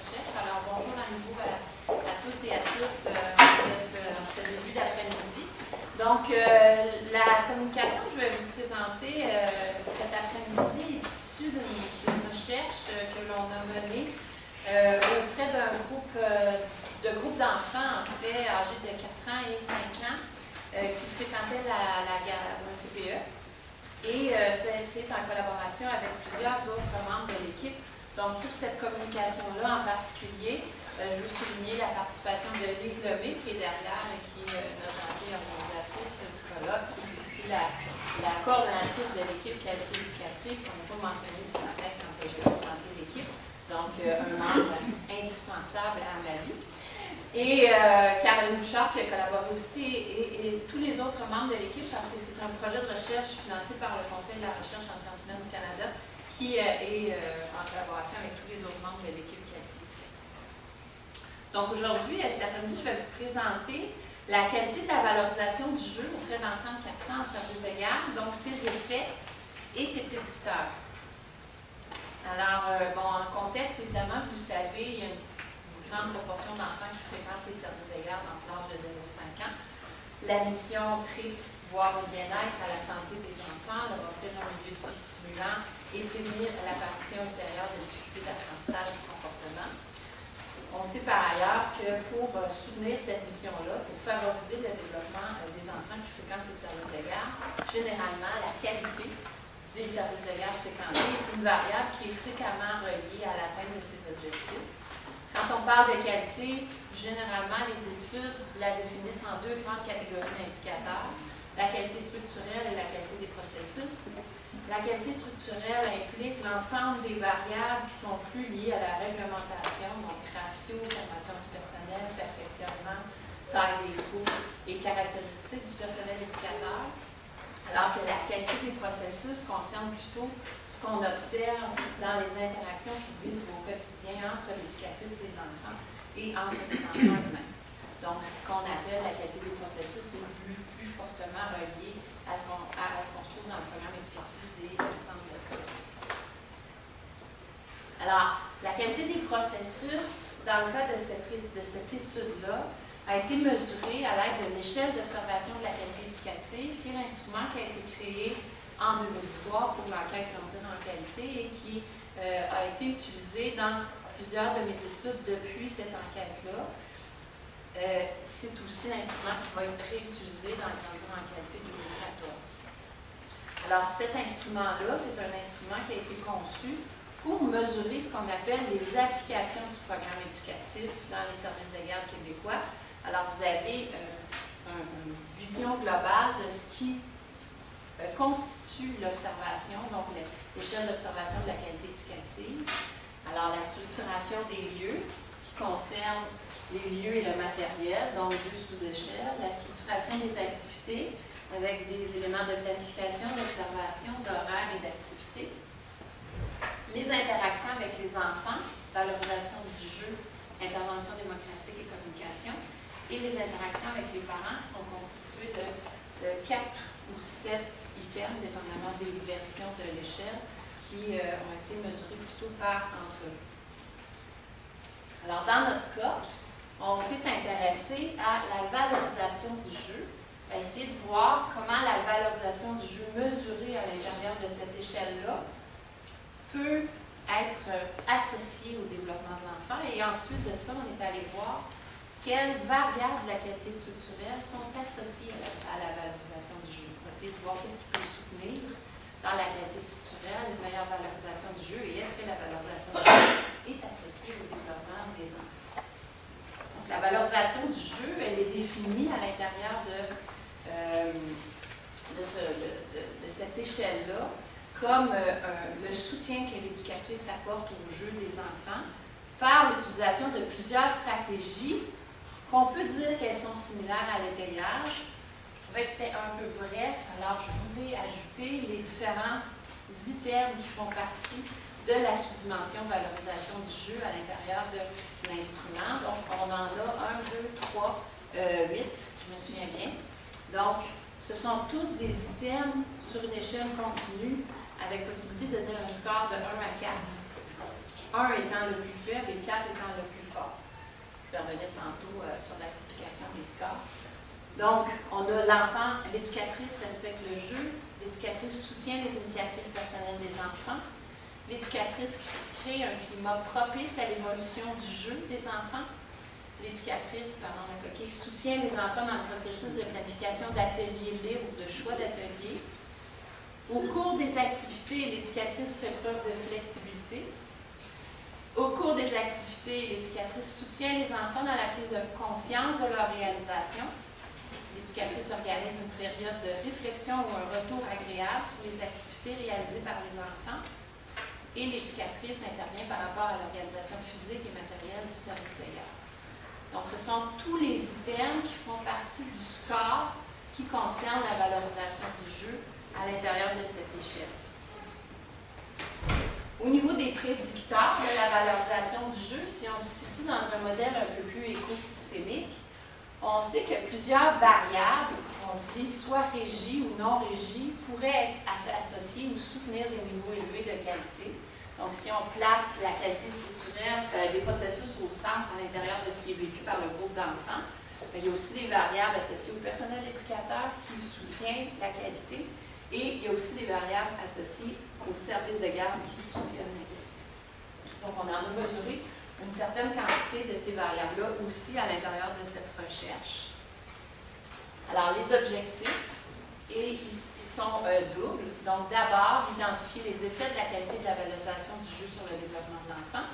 recherche. Alors, bonjour à nouveau à tous et à toutes ce début d'après-midi. Donc, la communication que je vais vous présenter cet après-midi est issue d'une recherche que l'on a menée auprès d'un groupe d'enfants, en fait, âgés de 4 ans et 5 ans, qui fréquentaient un CPE. Et c'est en collaboration avec plusieurs autres membres de l'équipe. Donc, pour cette communication-là en particulier, je veux souligner la participation de Lise Lemay, qui est derrière et qui est notre ancienne organisatrice du colloque, et aussi la coordonnatrice de l'équipe qualité éducative, qu'on n'a pas mentionné ce matin quand j'ai présenté l'équipe. Donc, un membre indispensable à ma vie. Et Caroline Bouchard qui a collaboré aussi, et tous les autres membres de l'équipe, parce que c'est un projet de recherche financé par le Conseil de la recherche en sciences humaines du Canada, qui est en collaboration avec tous les autres membres de l'équipe qualité éducative. Donc aujourd'hui, cet après-midi, je vais vous présenter la qualité de la valorisation du jeu auprès d'enfants de 4 ans en service de garde, donc ses effets et ses prédicteurs. Alors, en contexte, évidemment, vous savez, il y a une grande proportion d'enfants qui fréquentent les services de garde entre l'âge de 0 et 5 ans. La mission TRIP, voir le bien-être à la santé des enfants, leur offrir un milieu de vie stimulant et prévenir l'apparition ultérieure de difficultés d'apprentissage et de comportement. On sait par ailleurs que pour soutenir cette mission-là, pour favoriser le développement des enfants qui fréquentent les services de garde, généralement, la qualité des services de garde fréquentés est une variable qui est fréquemment reliée à l'atteinte de ces objectifs. Quand on parle de qualité, généralement, les études la définissent en deux grandes catégories d'indicateurs, la qualité structurelle et la qualité des processus. La qualité structurelle implique l'ensemble des variables qui sont plus liées à la réglementation, donc ratio, formation du personnel, perfectionnement, taille des cours et caractéristiques du personnel éducateur, alors que la qualité des processus concerne plutôt ce qu'on observe dans les interactions qui se vivent au quotidien entre l'éducatrice et les enfants et entre les enfants eux-mêmes. Donc, ce qu'on appelle la qualité des processus est plus fortement relié à ce qu'on retrouve dans le programme éducatif des centres de scolarisation. Alors, la qualité des processus, dans le cas de cette étude-là, a été mesurée à l'aide de l'échelle d'observation de la qualité éducative, qui est l'instrument qui a été créé en 2003 pour l'enquête Grandir en qualité et qui a été utilisé dans plusieurs de mes études depuis cette enquête-là. C'est aussi l'instrument qui va être réutilisé dans Grandir en qualité 2014. Alors, cet instrument-là, c'est un instrument qui a été conçu pour mesurer ce qu'on appelle les applications du programme éducatif dans les services de garde québécois. Alors, vous avez une vision globale de ce qui constitue l'observation, donc l'échelle d'observation de la qualité éducative. Alors, la structuration des lieux, qui concerne les lieux et le matériel, donc deux sous-échelles. La structuration des activités, avec des éléments de planification, d'observation, d'horaire et d'activité. Les interactions avec les enfants, valorisation du jeu, intervention démocratique et communication. Et les interactions avec les parents qui sont constituées de 4 ou 7 items, dépendamment des versions de l'échelle, qui ont été mesurés plutôt par entrevue. Alors, dans notre cas, on s'est intéressé à la valorisation du jeu, à essayer de voir comment la valorisation du jeu mesurée à l'intérieur de cette échelle-là peut être associée au développement de l'enfant. Et ensuite de ça, on est allé voir quelles variables de la qualité structurelle sont associées à la valorisation du jeu. On va essayer de voir qu'est-ce qui peut soutenir dans la qualité structurelle une meilleure valorisation du jeu et est-ce que la valorisation du jeu est associée au développement des enfants. Donc, la valorisation du jeu, elle est définie à l'intérieur de cette échelle-là comme le soutien que l'éducatrice apporte au jeu des enfants par l'utilisation de plusieurs stratégies qu'on peut dire qu'elles sont similaires à l'étayage. Je trouvais que c'était un peu bref, alors je vous ai ajouté les différents items qui font partie de la sous-dimension valorisation du jeu à l'intérieur de l'instrument. Donc, on en a 1, 2, 3, 8, si je me souviens bien. Donc, ce sont tous des items sur une échelle continue avec possibilité de donner un score de 1 à 4. 1 étant le plus faible et 4 étant le plus fort. Je vais revenir tantôt sur la simplification des scores. Donc, on a l'enfant, l'éducatrice respecte le jeu, l'éducatrice soutient les initiatives personnelles des enfants, l'éducatrice crée un climat propice à l'évolution du jeu des enfants, l'éducatrice, pardon, la coquille, soutient les enfants dans le processus de planification d'ateliers libres ou de choix d'ateliers. Au cours des activités, l'éducatrice fait preuve de flexibilité. Au cours des activités, l'éducatrice soutient les enfants dans la prise de conscience de leur réalisation. L'éducatrice organise une période de réflexion ou un retour agréable sur les activités réalisées par les enfants. Et l'éducatrice intervient par rapport à l'organisation physique et matérielle du service de garde. Donc, ce sont tous les items qui font partie du score qui concerne la valorisation du jeu à l'intérieur de cette échelle. Au niveau des prédicteurs de la valorisation du jeu, si on se situe dans un modèle un peu plus écosystémique, on sait que plusieurs variables, on dit soit régies ou non régies, pourraient être associées ou soutenir des niveaux élevés de qualité. Donc, si on place la qualité structurelle des processus au centre à l'intérieur de ce qui est vécu par le groupe d'enfants, il y a aussi des variables associées au personnel éducateur qui soutient la qualité et il y a aussi des variables associées aux services de garde qui soutiennent la qualité. Donc, on en a mesuré une certaine quantité de ces variables-là aussi à l'intérieur de cette recherche. Alors, les objectifs, ils sont doubles. Donc, d'abord, identifier les effets de la qualité de la valorisation du jeu sur le développement de l'enfant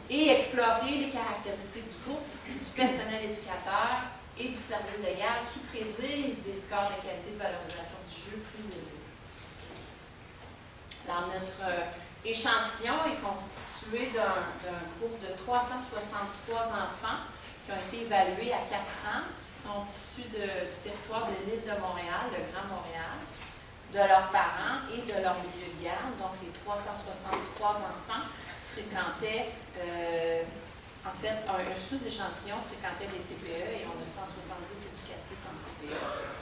et explorer les caractéristiques du groupe, du personnel éducateur et du service de garde qui prédisent des scores de qualité de valorisation du jeu plus élevés. Alors, notre échantillon est constitué d'un groupe de 363 enfants qui ont été évalués à 4 ans, qui sont issus du territoire de l'île de Montréal, le Grand Montréal, de leurs parents et de leur milieu de garde. Donc, les 363 enfants fréquentaient, en fait, un sous-échantillon fréquentait les CPE et on a 170 éducatrices en CPE.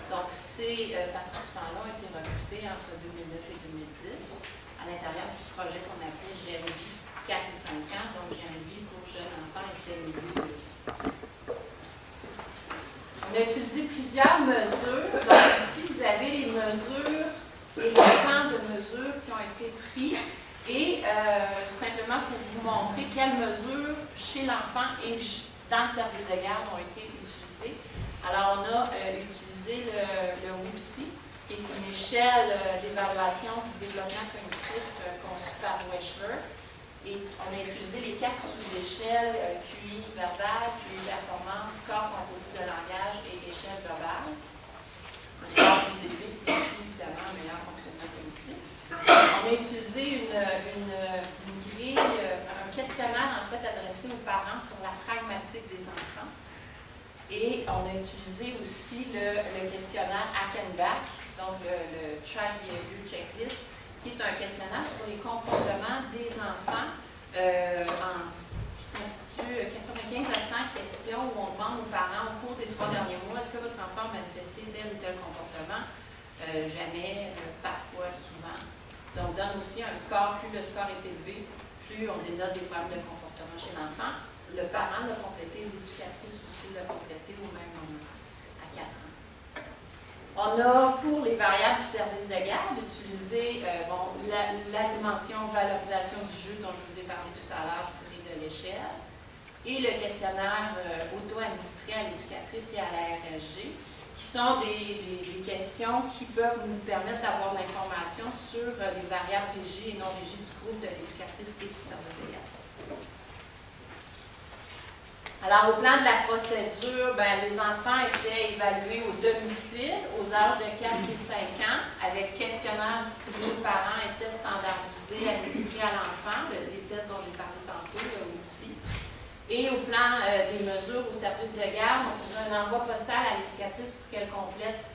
Donc, ces participants-là ont été recrutés entre 2009 et 2010 à l'intérieur du projet qu'on appelait GMV 4 et 5 ans, donc GMV pour jeunes enfants et CMV 2 ans. On a utilisé plusieurs mesures. Donc, ici, vous avez les mesures et les plans de mesures qui ont été pris. Et tout simplement pour vous montrer quelles mesures chez l'enfant et dans le service de garde ont été utilisées. Alors, on a utilisé le WIPSI, qui est une échelle d'évaluation du développement cognitif conçue par Weschler. Et on a utilisé les 4 sous-échelles QI verbal, QI performance, score composé de langage et échelle globale. Le score plus élevé signifie évidemment un meilleur fonctionnement cognitif. On a utilisé une grille, un questionnaire en fait adressé aux parents sur la pragmatique des enfants. Et on a utilisé aussi le questionnaire Achenbach, donc le Child Behavior Checklist, qui est un questionnaire sur les comportements des enfants qui constitue 95 à 100 questions où on demande aux parents au cours des 3 derniers mois, est-ce que votre enfant a manifesté tel ou tel comportement? Jamais, parfois, souvent. Donc, on donne aussi un score. Plus le score est élevé, plus on dénote des problèmes de comportement chez l'enfant. Le parent l'a complété, l'éducatrice aussi l'a complété au même moment, à 4 ans. On a, pour les variables du service de garde, utilisé la dimension valorisation du jeu dont je vous ai parlé tout à l'heure, tirée de l'échelle, et le questionnaire auto-administré à l'éducatrice et à la RSG, qui sont des questions qui peuvent nous permettre d'avoir l'information sur les variables régies et non régies du groupe de l'éducatrice et du service de garde. Alors, au plan de la procédure, les enfants étaient évalués au domicile aux âges de 4 et 5 ans avec questionnaire distribué aux parents et tests standardisés administrés à l'enfant, les tests dont j'ai parlé tantôt, là aussi. Et au plan des mesures au service de garde, on faisait un envoi postal à l'éducatrice pour qu'elle complète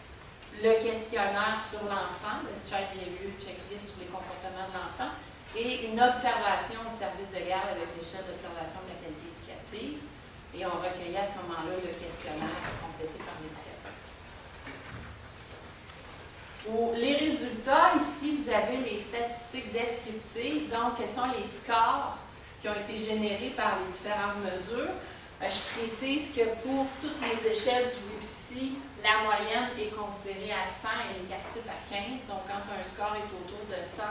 le questionnaire sur l'enfant, le Child Behavior Checklist sur les comportements de l'enfant, et une observation au service de garde avec l'échelle d'observation de la qualité éducative. Et on recueillait à ce moment-là le questionnaire complété par l'éducatrice. Les résultats, ici, vous avez les statistiques descriptives. Donc, quels sont les scores qui ont été générés par les différentes mesures. Je précise que pour toutes les échelles du WIPSI, la moyenne est considérée à 100 et l'écart-type à 15. Donc, quand un score est autour de 100,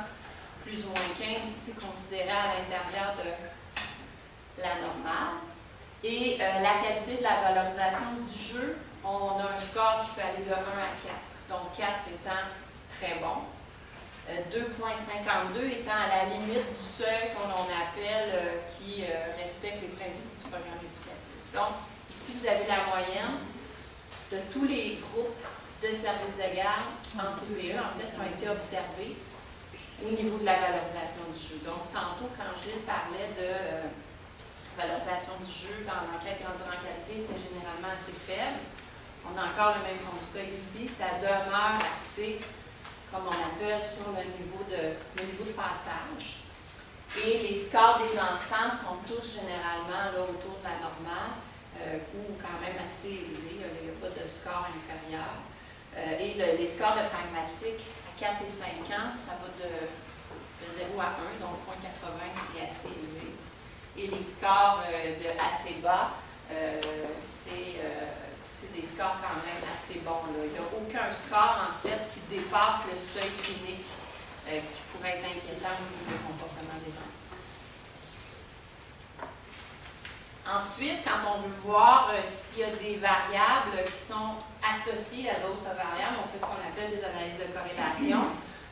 plus ou moins 15, c'est considéré à l'intérieur de la normale. Et la qualité de la valorisation du jeu, on a un score qui peut aller de 1 à 4. Donc, 4 étant très bon. 2,52 étant à la limite du seuil qu'on appelle qui respecte les principes du programme éducatif. Donc, ici, vous avez la moyenne de tous les groupes de services de garde en CPE, en fait, qui ont été observés au niveau de la valorisation du jeu. Donc, tantôt, quand Gilles parlait de valorisation du jeu dans l'enquête Grandir en qualité, était généralement assez faible. On a encore le même constat ici. Ça demeure assez, comme on appelle, sur le niveau de passage. Et les scores des enfants sont tous généralement là, autour de la normale ou quand même assez élevés. Il n'y a pas de score inférieur. Et les scores de pragmatique à 4 et 5 ans, ça va de 0 à 1, donc 0,80, c'est assez élevé. Et les scores de assez bas, c'est des scores quand même assez bons. Là. Il n'y a aucun score, en fait, qui dépasse le seuil clinique qui pourrait être inquiétant au niveau du comportement des enfants. Ensuite, quand on veut voir s'il y a des variables qui sont associées à d'autres variables, on fait ce qu'on appelle des analyses de corrélation.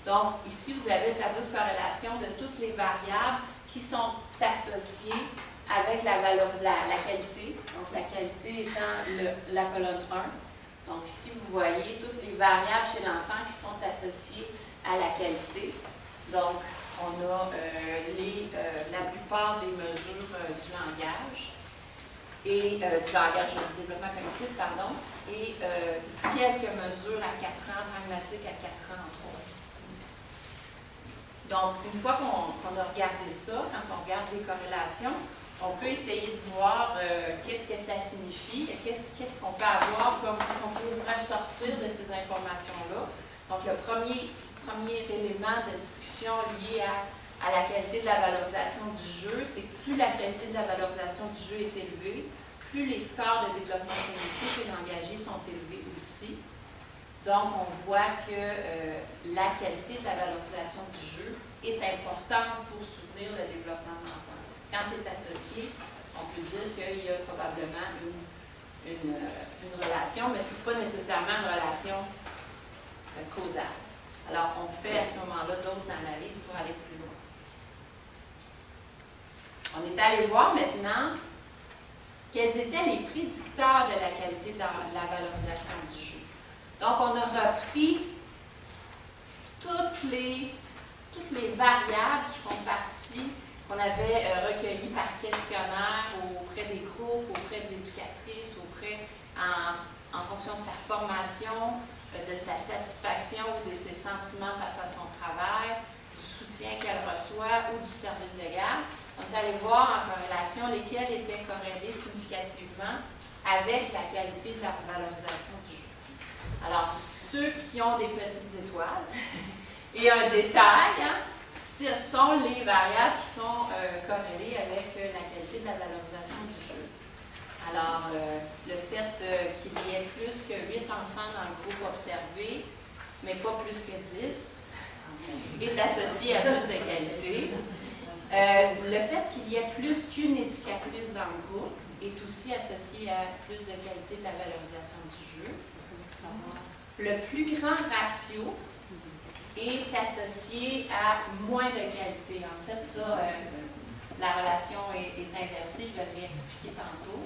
Donc, ici, vous avez le tableau de corrélation de toutes les variables qui sont associées avec la qualité. Donc, la qualité étant la colonne 1. Donc, ici, vous voyez toutes les variables chez l'enfant qui sont associées à la qualité. Donc, on a la plupart des mesures du langage et du langage du développement cognitif, pardon, et quelques mesures à 4 ans, pragmatiques à 4 ans, entre autres. Donc, une fois qu'on a regardé ça, quand on regarde les corrélations, on peut essayer de voir qu'est-ce que ça signifie, qu'est-ce qu'on peut avoir, qu'on peut ressortir de ces informations-là. Donc, le premier élément de discussion lié à la qualité de la valorisation du jeu, c'est que plus la qualité de la valorisation du jeu est élevée, plus les scores de développement cognitif et langagier sont élevés aussi. Donc, on voit que la qualité de la valorisation du jeu est importante pour soutenir le développement de l'enfant. Quand c'est associé, on peut dire qu'il y a probablement une relation, mais ce n'est pas nécessairement une relation causale. Alors, on fait à ce moment-là d'autres analyses pour aller plus loin. On est allé voir maintenant quels étaient les prédicteurs de la qualité de la valorisation du jeu. Donc, on a repris toutes les variables qui font partie, qu'on avait recueillies par questionnaire auprès des groupes, auprès de l'éducatrice, en fonction de sa formation, de sa satisfaction ou de ses sentiments face à son travail, du soutien qu'elle reçoit ou du service de garde. On est allé voir en corrélation lesquels étaient corrélés significativement avec la qualité de la valorisation du jeu. Alors, ceux qui ont des petites étoiles et un détail, ce sont les variables qui sont corrélées avec la qualité de la valorisation du jeu. Alors, le fait qu'il y ait plus que 8 enfants dans le groupe observé, mais pas plus que 10, est associé à plus de qualité. Le fait qu'il y ait plus qu'une éducatrice dans le groupe est aussi associé à plus de qualité de la valorisation du jeu. Le plus grand ratio est associé à moins de qualité. En fait, ça, la relation est inversée, je vais le réexpliquer tantôt.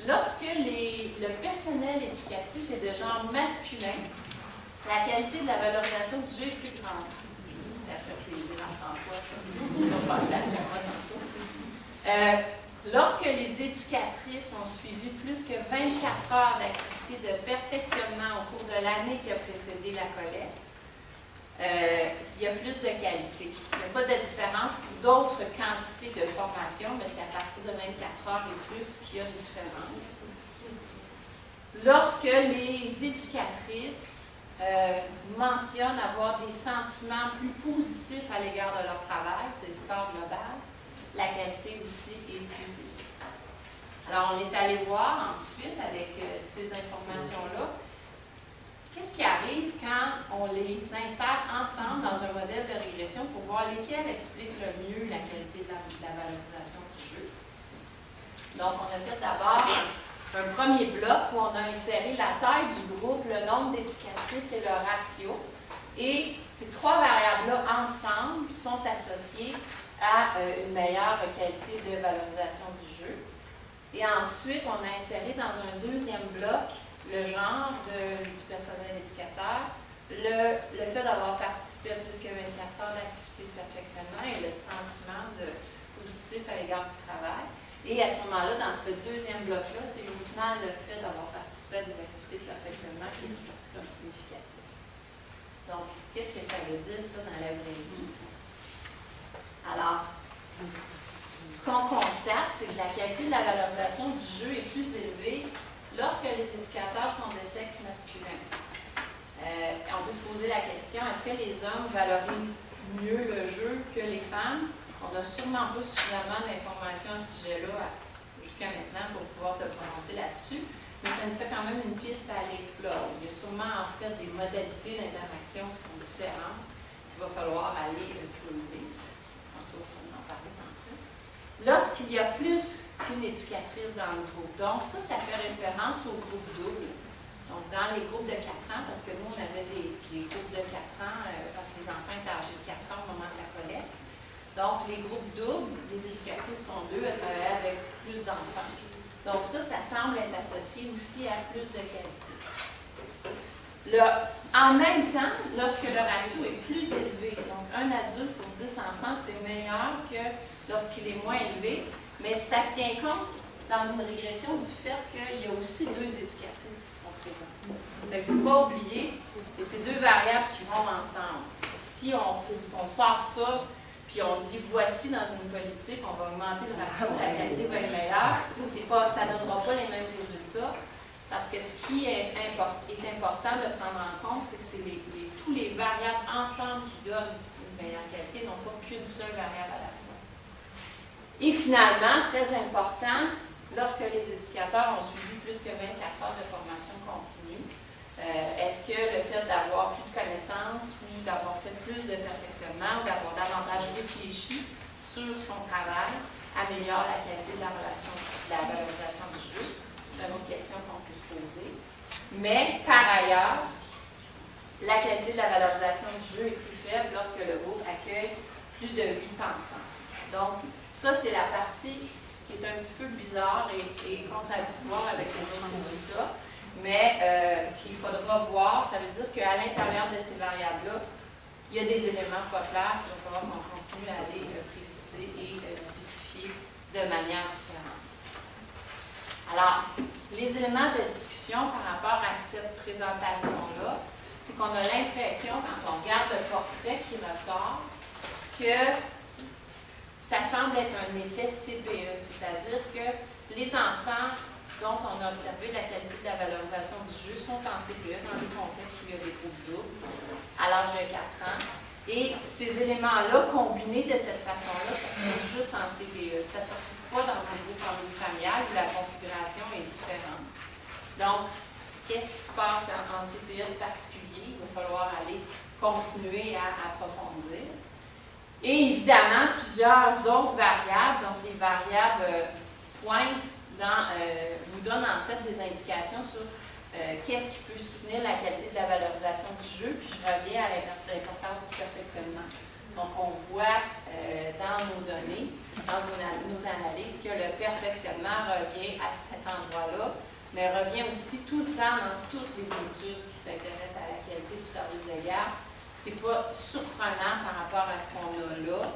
Lorsque le personnel éducatif est de genre masculin, la qualité de la valorisation du jeu est plus grande. Juste si ça fait plaisir à François, ça. On va passer à ça tantôt. Lorsque les éducatrices ont suivi plus que 24 heures d'activité de perfectionnement au cours de l'année qui a précédé la collecte, il y a plus de qualité. Il n'y a pas de différence pour d'autres quantités de formation, mais c'est à partir de 24 heures et plus qu'il y a une différence. Lorsque les éducatrices mentionnent avoir des sentiments plus positifs à l'égard de leur travail, c'est le score global, la qualité aussi est plus élevée. Alors, on est allé voir ensuite, avec ces informations-là, qu'est-ce qui arrive quand on les insère ensemble dans un modèle de régression pour voir lesquels expliquent le mieux la qualité de la valorisation du jeu. Donc, on a fait d'abord un premier bloc où on a inséré la taille du groupe, le nombre d'éducatrices et le ratio. Et ces trois variables-là, ensemble, sont associées à une meilleure qualité de valorisation du jeu. Et ensuite, on a inséré dans un deuxième bloc le genre du personnel éducateur, le fait d'avoir participé à plus que 24 heures d'activité de perfectionnement et le sentiment positif à l'égard du travail. Et à ce moment-là, dans ce deuxième bloc-là, c'est uniquement le fait d'avoir participé à des activités de perfectionnement qui est sorti comme significatif. Donc, qu'est-ce que ça veut dire, ça, dans la vraie vie? Alors, ce qu'on constate, c'est que la qualité de la valorisation du jeu est plus élevée lorsque les éducateurs sont de sexe masculin. On peut se poser la question, est-ce que les hommes valorisent mieux le jeu que les femmes? On n'a sûrement pas suffisamment d'informations à ce sujet-là jusqu'à maintenant pour pouvoir se prononcer là-dessus, mais ça nous fait quand même une piste à aller explorer. Il y a sûrement en fait des modalités d'interaction qui sont différentes qu'il va falloir aller creuser. François va nous en parler tantôt. Lorsqu'il y a plus qu'une éducatrice dans le groupe, donc ça fait référence au groupe double. Donc, dans les groupes de 4 ans, parce que nous, on avait des groupes de 4 ans, parce que les enfants étaient âgés de 4 ans au moment de la collecte. Donc, les groupes doubles, les éducatrices sont 2, elles travaillent avec plus d'enfants. Donc, ça semble être associé aussi à plus de qualité. En même temps, lorsque le ratio est plus élevé, donc un adulte pour 10 enfants, c'est meilleur que lorsqu'il est moins élevé, mais ça tient compte dans une régression du fait qu'il y a aussi 2 éducatrices qui sont présentes. Donc, il ne faut pas oublier que c'est 2 variables qui vont ensemble. Si on sort ça, puis on dit voici dans une politique, on va augmenter le ratio, la qualité va être meilleure, ça ne donnera pas les mêmes résultats. Parce que ce qui est important de prendre en compte, c'est que c'est tous les variables ensemble qui donnent une meilleure qualité, non pas qu'une seule variable à la fois. Et finalement, très important, lorsque les éducateurs ont suivi plus que 24 heures de formation continue, est-ce que le fait d'avoir plus de connaissances ou d'avoir fait plus de perfectionnement ou d'avoir davantage réfléchi sur son travail améliore la qualité de la valorisation du jeu? C'est une autre question qu'on peut se poser. Mais, par ailleurs, la qualité de la valorisation du jeu est plus faible lorsque le groupe accueille plus de 8 enfants. Donc, ça, c'est la partie qui est un petit peu bizarre et contradictoire avec les autres résultats, mais qu'il faudra voir. Ça veut dire qu'à l'intérieur de ces variables-là, il y a des éléments pas clairs qu'il va falloir qu'on continue à aller préciser et spécifier de manière différente. Alors, les éléments de discussion par rapport à cette présentation-là, c'est qu'on a l'impression, quand on regarde le portrait qui ressort, que ça semble être un effet CPE, c'est-à-dire que les enfants dont on a observé la qualité de la valorisation du jeu sont en CPE dans des contextes où il y a des groupes doubles à l'âge de 4 ans. Et ces éléments-là, combinés de cette façon-là, ça se trouve juste en CPE. Ça ne se retrouve pas dans un groupe familial où la configuration est différente. Donc, qu'est-ce qui se passe en CPE de particulier? Il va falloir aller continuer à approfondir. Et évidemment, plusieurs autres variables, donc les variables pointes, nous donnent en fait des indications sur qu'est-ce qui peut soutenir la qualité de la valorisation du jeu, puis je reviens à l'importance du perfectionnement. Donc, on voit dans nos données, dans nos analyses, que le perfectionnement revient à cet endroit-là, mais revient aussi tout le temps dans toutes les études qui s'intéressent à la qualité du service de garde. Ce n'est pas surprenant par rapport à ce qu'on a là.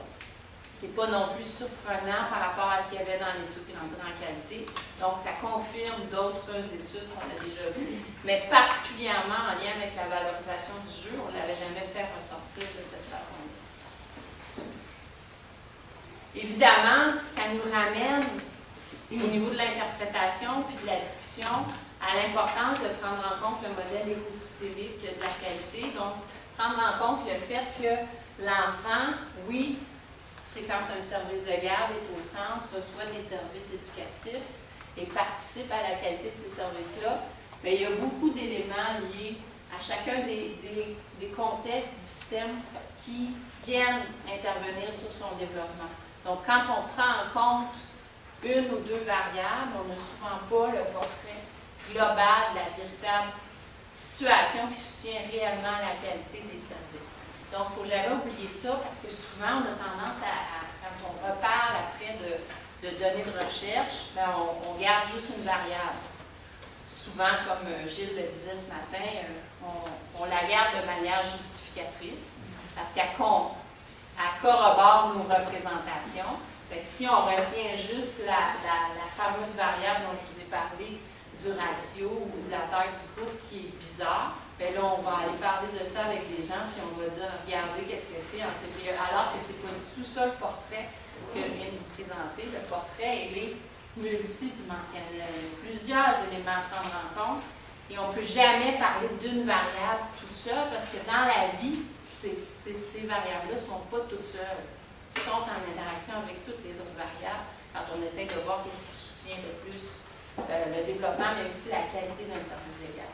Ce n'est pas non plus surprenant par rapport à ce qu'il y avait dans l'étude financière en qualité. Donc, ça confirme d'autres études qu'on a déjà vues, mais particulièrement en lien avec la valorisation du jeu, on ne l'avait jamais fait ressortir de cette façon-là. Évidemment, ça nous ramène au niveau de l'interprétation puis de la discussion à l'importance de prendre en compte le modèle écosystémique de la qualité. Donc, prendre en compte le fait que l'enfant, oui, fréquente un service de garde, est au centre, reçoit des services éducatifs et participe à la qualité de ces services-là, mais il y a beaucoup d'éléments liés à chacun des contextes du système qui viennent intervenir sur son développement. Donc, quand on prend en compte une ou deux variables, on n'a souvent pas le portrait global de la véritable situation qui soutient réellement la qualité des services. Donc, il ne faut jamais oublier ça parce que souvent, on a tendance quand on reparle après de données de recherche, ben on garde juste une variable. Souvent, comme Gilles le disait ce matin, on la garde de manière justificatrice parce qu'elle corrobore nos représentations. Fait que si on retient juste la fameuse variable dont je vous ai parlé, du ratio ou de la taille du groupe qui est bizarre, bien là, on va aller parler de ça avec des gens, puis on va dire, regardez qu'est-ce que c'est en CPE, alors que c'est pas du tout ça le portrait que je viens de vous présenter. Le portrait, il est multidimensionnel. Il y a plusieurs éléments à prendre en compte, et on ne peut jamais parler d'une variable toute seule, parce que dans la vie, ces variables-là ne sont pas toutes seules. Elles sont en interaction avec toutes les autres variables, quand on essaie de voir qu'est-ce qui soutient le plus le développement, mais aussi la qualité d'un service légal.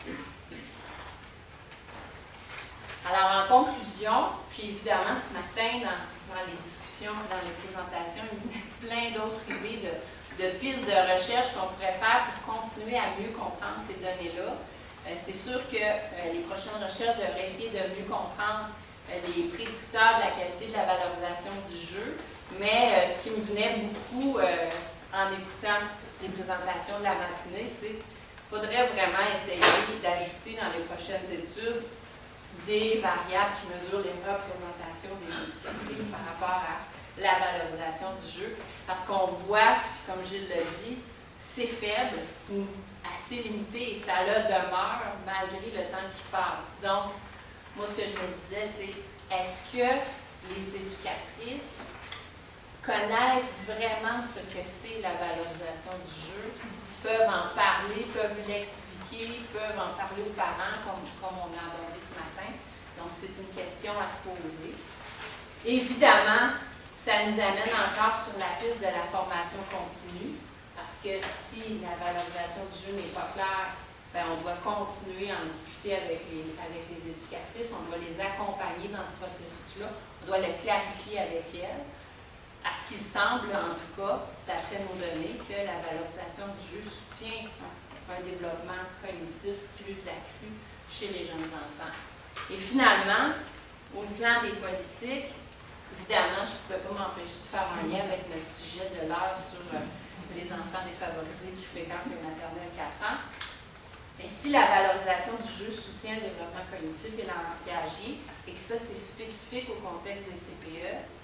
Alors, en conclusion, puis évidemment, ce matin, dans les discussions, dans les présentations, il y a plein d'autres idées de pistes de recherche qu'on pourrait faire pour continuer à mieux comprendre ces données-là. C'est sûr que les prochaines recherches devraient essayer de mieux comprendre les prédicteurs de la qualité de la valorisation du jeu, mais ce qui me venait beaucoup en écoutant les présentations de la matinée, c'est qu'il faudrait vraiment essayer d'ajouter dans les prochaines études des variables qui mesurent les représentations des éducatrices par rapport à la valorisation du jeu, parce qu'on voit, comme Gilles l'a dit, c'est faible ou assez limité et ça là demeure malgré le temps qui passe. Donc, moi, ce que je me disais, c'est est-ce que les éducatrices connaissent vraiment ce que c'est la valorisation du jeu, peuvent en parler, peuvent l'expliquer, peuvent en parler aux parents, comme on a abordé ce matin. Donc, c'est une question à se poser. Évidemment, ça nous amène encore sur la piste de la formation continue, parce que si la valorisation du jeu n'est pas claire, bien, on doit continuer à en discuter avec les éducatrices, on doit les accompagner dans ce processus-là, on doit le clarifier avec elles. À ce qu'il semble, en tout cas, d'après nos données, que la valorisation du jeu soutient un développement cognitif plus accru chez les jeunes enfants. Et finalement, au plan des politiques, évidemment, je ne pouvais pas m'empêcher de faire un lien avec notre sujet de l'heure sur les enfants défavorisés qui fréquentent les maternelles 4 ans. Et si la valorisation du jeu soutient le développement cognitif et langagier, et que ça, c'est spécifique au contexte des CPE,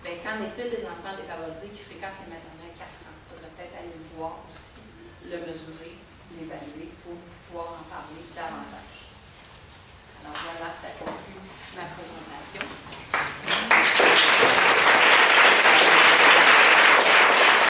bien, qu'en est-il des enfants défavorisés qui fréquentent les maternelles 4 ans? Il faudrait peut-être aller le voir aussi, le mesurer, l'évaluer pour pouvoir en parler davantage. Alors voilà, ça conclut ma présentation.